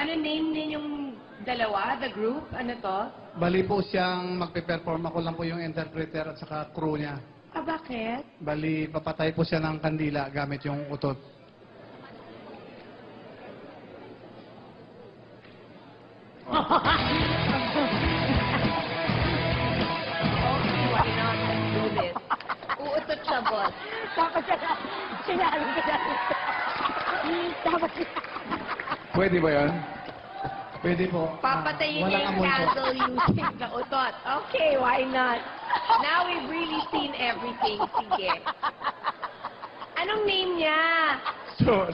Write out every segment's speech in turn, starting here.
Ano name ninyong dalawa? The group? Ano to? Bali po siyang magpe-perform. Ako lang po yung interpreter at saka crew niya. Ah, bakit? Bali, papatay po siya ng kandila gamit yung utot. Okay, why not? Let's do this. Uutot siya, boss. Dapat sinabi ko na. Dapat Pwede ba yan? Pwede po. Papatayin niya Walang yung amoy po. candle using the utot. Okay, why not? Now we've really seen everything. Sige. Anong name niya?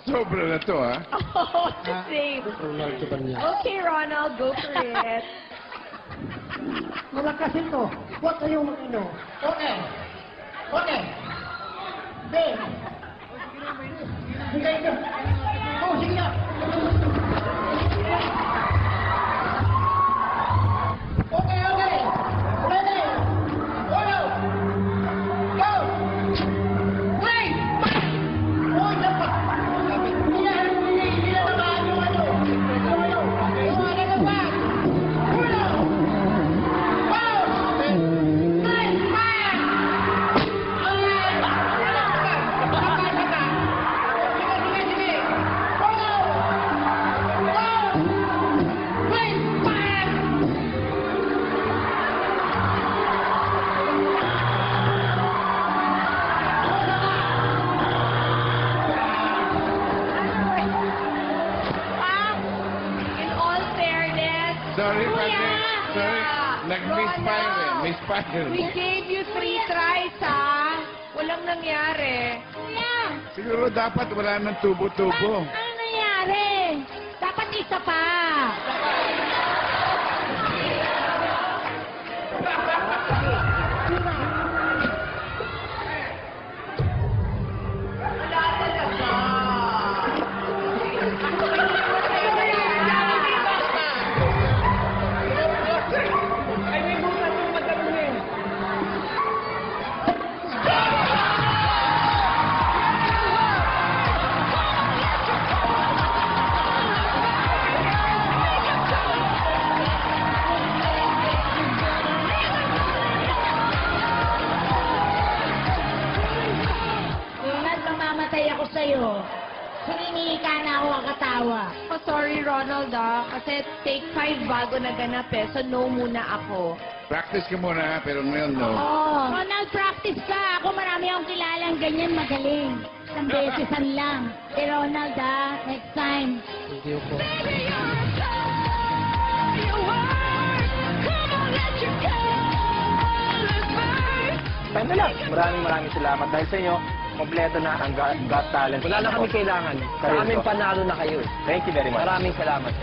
Sobra na to, ha? Oh, what's his name? Okay, Ronald, go for it. malakas ito. Huwag kayong ano. Okay. Okay. Ben. Sige na. Oh, sige na. Okay, okay. Ready. Go. Go. Wait. Oh, dapat. Hindi na naman yung ano. Yung ano na ba? Uno. In all fairness, Sorry, Kuya! Padre. Sorry. Nag-misfire eh. Misfire. We gave you 3 tries, ha? Walang nangyari. Siguro dapat wala ng tubo-tubo. Ano nangyari? Dapat isa pa. Wala talaga. Ay, may butas yung madami. Ronald, mamamatay ako sa'yo. Hiningi ka na ako ang katawa. Oh, sorry, Ronald, kasi take 5 bago naganap eh. So, no muna ako. Practice ka muna, ha? Pero ngayon, no. Oh. Ronald, practice ka. Ako marami akong kilalang ganyan magaling. Isang besesan lang. Eh, Ronald, next time. Time na lang. Maraming salamat dahil sa inyo. Kompleto na ang Got Talent. Wala na kami kailangan. Sa aming panalo na kayo. Thank you very much. Maraming salamat.